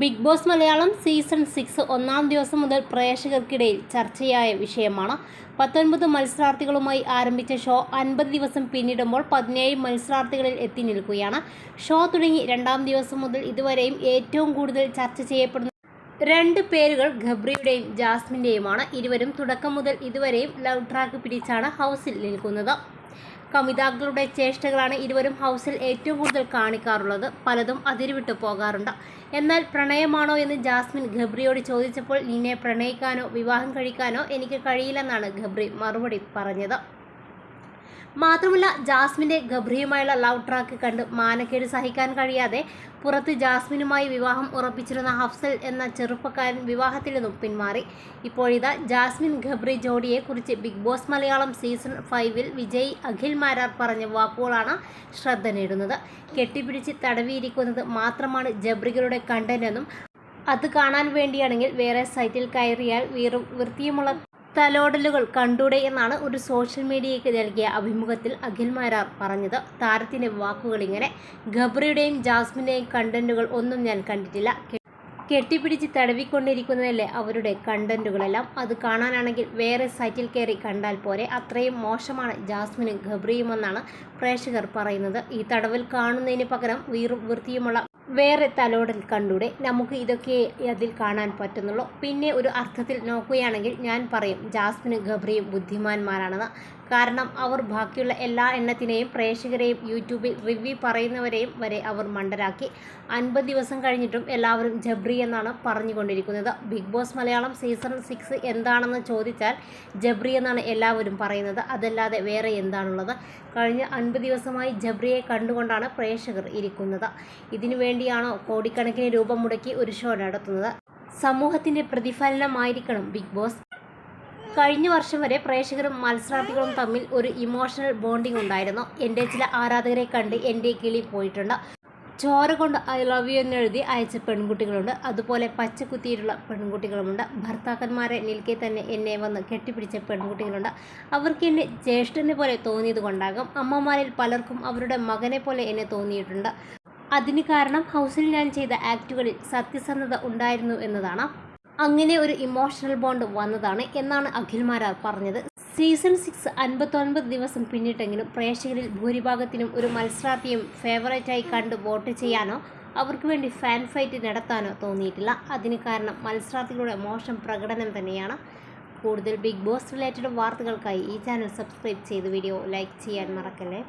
Big Boss Malayalam season 6 ഒന്നാം ദിവസം മുതൽ പ്രേക്ഷകർക്കിടയിൽ ചർച്ചയായ വിഷയമാണ്. 19 മത്സരാർത്ഥികളുമായി ആരംഭിച്ച ഷോ 50 ദിവസം പിന്നിടുമ്പോൾ 17 മത്സരാർത്ഥികളിൽ എത്തി നിൽക്കുകയാണ്. ഷോ തുടങ്ങി രണ്ടാം ദിവസം മുതൽ ഇതുവരെയും ഏറ്റവും കൂടുതൽ ചർച്ച ചെയ്യപ്പെടുന്ന രണ്ട് പേരുകൾ ഗബ്രിയുടെയും ജാസ്മിൻ്റെയുമാണ്. ഇരുവരും തുടക്കം മുതൽ ഇതുവരെയും ലവ് ട്രാക്ക് പിടിച്ചാണ് ഹൗസിൽ നിൽക്കുന്നത്. കമിതാക്കളുടെ ചേഷ്ടകളാണ് ഇരുവരും ഹൗസിൽ ഏറ്റവും കൂടുതൽ കാണിക്കാറുള്ളത്. പലതും അതിരുവിട്ടു പോകാറുണ്ട്. എന്നാൽ പ്രണയമാണോ എന്ന് ജാസ്മിൻ ഗബ്രിയോട് ചോദിച്ചപ്പോൾ നിന്നെ പ്രണയിക്കാനോ വിവാഹം കഴിക്കാനോ എനിക്ക് കഴിയില്ലെന്നാണ് ഗബ്രി മറുപടി പറഞ്ഞത്. മാത്രമല്ല, ജാസ്മിൻ്റെ ഗബ്രിയുമായുള്ള ലവ് ട്രാക്ക് കണ്ട് മാനക്കേട് സഹിക്കാൻ കഴിയാതെ പുറത്ത് ജാസ്മിനുമായി വിവാഹം ഉറപ്പിച്ചിരുന്ന ഹഫ്സൽ എന്ന ചെറുപ്പക്കാരൻ വിവാഹത്തിൽ നിന്നും പിന്മാറി. ഇപ്പോഴിതാ ജാസ്മിൻ ഗബ്രി ജോഡിയെക്കുറിച്ച് Bigg Boss Malayalam season 5 Vijay Akhil Marar പറഞ്ഞ വാക്കുകളാണ് ശ്രദ്ധ നേടുന്നത്. കെട്ടിപ്പിടിച്ച് തടവിയിരിക്കുന്നത് മാത്രമാണ് ജബ്രികളുടെ കണ്ടന്റ് എന്നും അത് കാണാൻ വേണ്ടിയാണെങ്കിൽ വേറെ സൈറ്റിൽ കയറിയാൽ വൃത്തിയുമുള്ള തലോടലുകൾ കണ്ടൂടെ എന്നാണ് ഒരു സോഷ്യൽ മീഡിയയ്ക്ക് നൽകിയ അഭിമുഖത്തിൽ അഖിൽ മാരാർ പറഞ്ഞത്. താരത്തിൻ്റെ വാക്കുകളിങ്ങനെ: ഗബ്രിയുടെയും ജാസ്മിൻ്റെയും കണ്ടന്റുകൾ ഒന്നും ഞാൻ കണ്ടിട്ടില്ല. കെട്ടിപ്പിടിച്ച് തടവിക്കൊണ്ടിരിക്കുന്നതല്ലേ അവരുടെ കണ്ടന്റുകളെല്ലാം. അത് കാണാനാണെങ്കിൽ വേറെ സൈറ്റിൽ കയറി കണ്ടാൽ പോരെ. അത്രയും മോശമാണ് ജാസ്മിനും ഗബ്രിയുമെന്നാണ് പ്രേക്ഷകർ പറയുന്നത്. ഈ തടവിൽ കാണുന്നതിന് പകരം വൃത്തിയുമുള്ള വേറെ തലോടൽ കണ്ടൂടെ. നമുക്ക് ഇതൊക്കെ അതിൽ കാണാൻ പറ്റുന്നുള്ളൂ. പിന്നെ ഒരു അർത്ഥത്തിൽ നോക്കുകയാണെങ്കിൽ ഞാൻ പറയും ജാസ്മിനും ഗബ്രിയും ബുദ്ധിമാന്മാരാണെന്ന്. കാരണം അവർ ബാക്കിയുള്ള എല്ലാ എണ്ണത്തിനെയും പ്രേക്ഷകരെയും യൂട്യൂബിൽ റിവ്യൂ പറയുന്നവരെയും വരെ അവർ മണ്ടരാക്കി. 50 ദിവസം കഴിഞ്ഞിട്ടും എല്ലാവരും ജബ്രി എന്നാണ് പറഞ്ഞുകൊണ്ടിരിക്കുന്നത്. ബിഗ് ബോസ് മലയാളം സീസൺ 6 എന്താണെന്ന് ചോദിച്ചാൽ ജബ്രി എന്നാണ് എല്ലാവരും പറയുന്നത്. അതല്ലാതെ വേറെ എന്താണുള്ളത്? കഴിഞ്ഞ 50 ദിവസമായി ജബ്രിയെ കണ്ടുകൊണ്ടാണ് പ്രേക്ഷകർ ഇരിക്കുന്നത്. ഇതിനു വേണ്ടിയാണോ കോടിക്കണക്കിന് രൂപ മുടക്കി ഒരു ഷോ നടത്തുന്നത്? സമൂഹത്തിൻ്റെ പ്രതിഫലനമായിരിക്കണം ബിഗ് ബോസ്. കഴിഞ്ഞ വർഷം വരെ പ്രേക്ഷകരും മത്സരാർത്ഥികളും തമ്മിൽ ഒരു ഇമോഷണൽ ബോണ്ടിംഗ് ഉണ്ടായിരുന്നു. എൻ്റെ ചില ആരാധകരെ കണ്ട് എൻ്റെ കിളി പോയിട്ടുണ്ട്. ചോര കൊണ്ട് ഐ ലവ് യു എന്നെഴുതി അയച്ച പെൺകുട്ടികളുണ്ട്. അതുപോലെ പച്ചക്കുത്തിയിട്ടുള്ള പെൺകുട്ടികളുമുണ്ട്. ഭർത്താക്കന്മാരെ നിൽക്കെ തന്നെ എന്നെ വന്ന് കെട്ടിപ്പിടിച്ച പെൺകുട്ടികളുണ്ട്. അവർക്ക് എന്നെ ജ്യേഷ്ഠനെ പോലെ തോന്നിയത് കൊണ്ടാകും. അമ്മമാരിൽ പലർക്കും അവരുടെ മകനെ പോലെ എന്നെ തോന്നിയിട്ടുണ്ട്. അതിന് കാരണം ഹൗസിൽ ഞാൻ ചെയ്ത ആക്ടുകളിൽ സത്യസന്ധത ഉണ്ടായിരുന്നു എന്നതാണ്. അങ്ങനെ ഒരു ഇമോഷണൽ ബോണ്ട് വന്നതാണ് എന്നാണ് അഖിൽ മാരാർ പറഞ്ഞത്. സീസൺ 6 59 ദിവസം പിന്നിട്ടെങ്കിലും പ്രേക്ഷകരിൽ ഭൂരിഭാഗത്തിനും ഒരു മത്സരാർത്ഥിയും ഫേവറേറ്റായി കണ്ട് വോട്ട് ചെയ്യാനോ അവർക്ക് വേണ്ടി ഫാൻ ഫൈറ്റ് നടത്താനോ തോന്നിയിട്ടില്ല. അതിന് കാരണം മത്സരാർത്ഥികളുടെ മോശം പ്രകടനം തന്നെയാണ്. കൂടുതൽ ബിഗ് ബോസ് റിലേറ്റഡ് വാർത്തകൾക്കായി ഈ ചാനൽ സബ്സ്ക്രൈബ് ചെയ്ത് വീഡിയോ ലൈക്ക് ചെയ്യാൻ മറക്കല്ലേ.